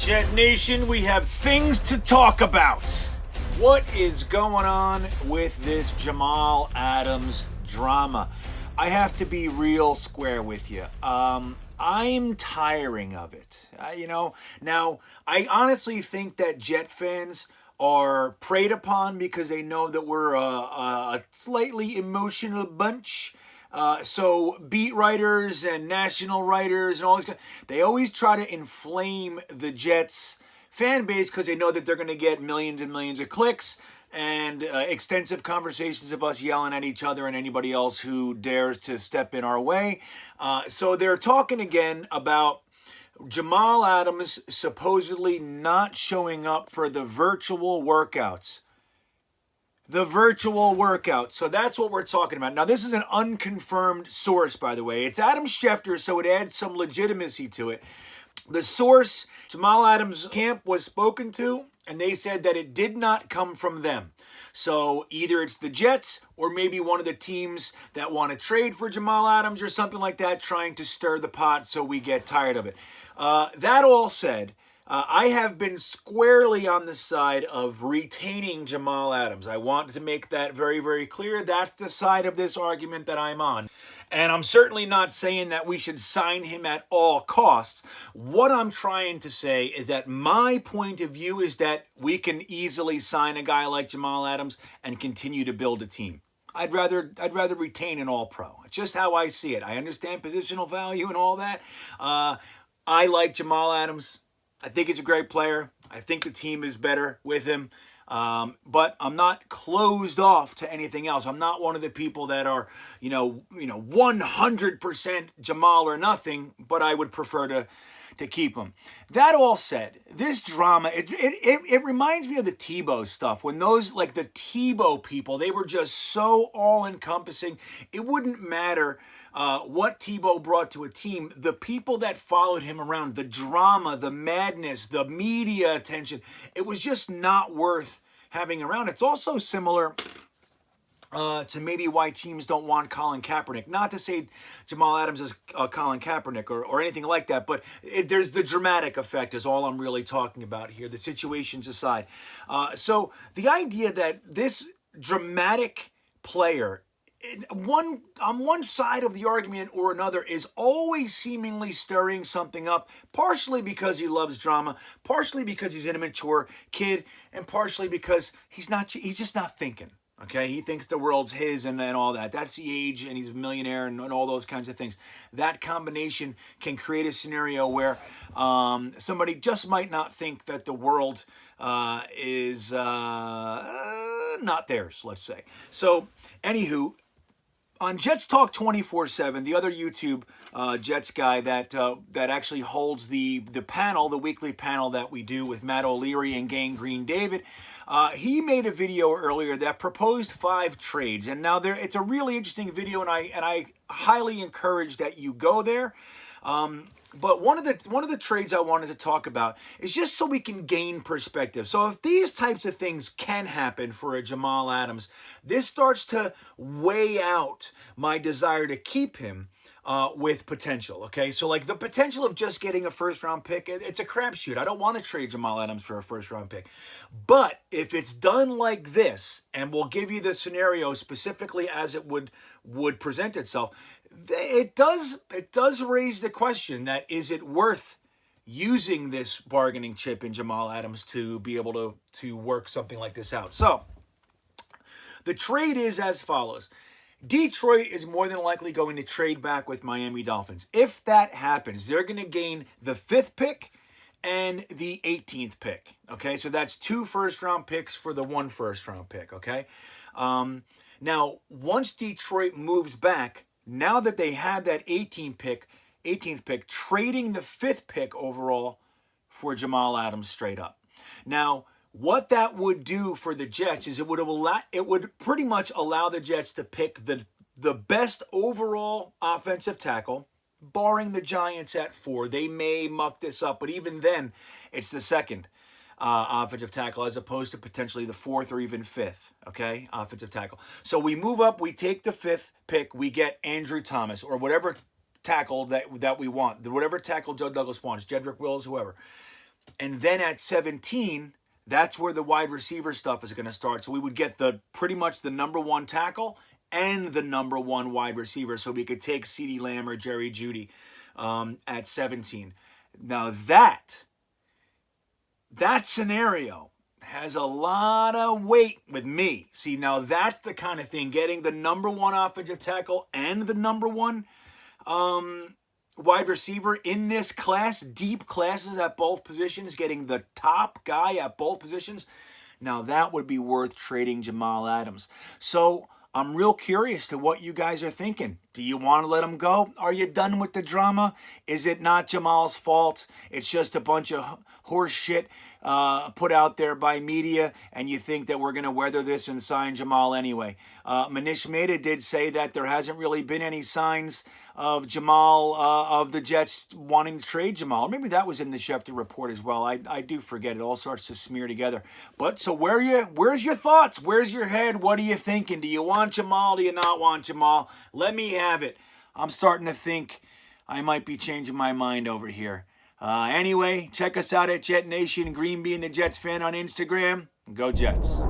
Jet Nation, we have things to talk about. What is going on with this Jamal Adams drama? I have to be real square with you. I'm tiring of it. Now, I honestly think that Jet fans are preyed upon because they know that we're a slightly emotional bunch. So beat writers and national writers and all these guys, they always try to inflame the Jets fan base because they know that they're going to get millions and millions of clicks and extensive conversations of us yelling at each other and anybody else who dares to step in our way. So they're talking again about Jamal Adams supposedly not showing up for the virtual workouts. The virtual workout. So that's what we're talking about. Now, this is an unconfirmed source, by the way. It's Adam Schefter, so it adds some legitimacy to it. The source, Jamal Adams' camp, was spoken to, and they said that it did not come from them. So either it's the Jets or maybe one of the teams that want to trade for Jamal Adams or something like that, trying to stir the pot so we get tired of it. That all said, I have been squarely on the side of retaining Jamal Adams. I want to make that very, very clear. That's the side of this argument that I'm on. And I'm certainly not saying that we should sign him at all costs. What I'm trying to say is that my point of view is that we can easily sign a guy like Jamal Adams and continue to build a team. I'd rather retain an all-pro. It's just how I see it. I understand positional value and all that. I like Jamal Adams. I think he's a great player. I think the team is better with him. But I'm not closed off to anything else. I'm not one of the people that are, 100% Jamal or nothing, but I would prefer to keep him. That all said, this drama, it reminds me of the Tebow stuff. When those, like the Tebow people, they were just so all-encompassing. It wouldn't matter what Tebow brought to a team. The people that followed him around, the drama, the madness, the media attention, it was just not worth having around. It's also similar to maybe why teams don't want Colin Kaepernick. Not to say Jamal Adams is Colin Kaepernick or anything like that, but there's the dramatic effect is all I'm really talking about here, the situations aside. So the idea that this dramatic player on one side of the argument or another is always seemingly stirring something up, partially because he loves drama, partially because he's an immature kid, and partially because he's just not thinking. Okay, he thinks the world's his and all that. That's the age, and he's a millionaire and all those kinds of things. That combination can create a scenario where somebody just might not think that the world is not theirs, let's say. So, anywho, on Jets Talk 24/7, the other YouTube Jets guy that actually holds the panel, the weekly panel that we do with Matt O'Leary and Gangrene David, he made a video earlier that proposed 5 trades. And now it's a really interesting video, and I highly encourage that you go there. But one of the trades I wanted to talk about is just so we can gain perspective. So if these types of things can happen for a Jamal Adams, this starts to weigh out my desire to keep him with potential. Okay, so like the potential of just getting a first-round pick, it's a crapshoot. I don't want to trade Jamal Adams for a first-round pick. But if it's done like this, and we'll give you the scenario specifically as it would present itself, it does raise the question that is it worth using this bargaining chip in Jamal Adams to be able to work something like this out. So the trade is as follows. Detroit is more than likely going to trade back with Miami Dolphins. If that happens, they're going to gain the 5th pick and the 18th pick. Okay, so that's 2 first-round picks for the 1 first-round pick. Okay, now once Detroit moves back, now that they have that 18th pick, trading the 5th pick overall for Jamal Adams straight up. Now, what that would do for the Jets is it would pretty much allow the Jets to pick the best overall offensive tackle, barring the Giants at 4. They may muck this up, but even then, it's the 2nd offensive tackle as opposed to potentially the 4th or even 5th, okay, offensive tackle. So we move up, we take the 5th pick, we get Andrew Thomas or whatever tackle that we want, whatever tackle Joe Douglas wants, Jedrick Wills, whoever. And then at 17, that's where the wide receiver stuff is going to start. So we would get pretty much the number one tackle and the number one wide receiver. So we could take CeeDee Lamb or Jerry Jeudy at 17. Now that scenario has a lot of weight with me. See, now that's the kind of thing, getting the number one offensive tackle and the number one wide receiver in this class, deep classes at both positions, getting the top guy at both positions. Now that would be worth trading Jamal Adams. So I'm real curious to what you guys are thinking. Do you want to let him go? Are you done with the drama? Is it not Jamal's fault? It's just a bunch of horse shit put out there by media, and you think that we're going to weather this and sign Jamal anyway. Manish Mehta did say that there hasn't really been any signs of Jamal, of the Jets wanting to trade Jamal. Maybe that was in the Schefter report as well. I do forget. It all starts to smear together. But so where's your thoughts? Where's your head? What are you thinking? Do you want Jamal? Do you not want Jamal? Let me have it. I'm starting to think I might be changing my mind over here. Anyway, check us out at JetNation, GreenBean, the Jets fan on Instagram. Go Jets.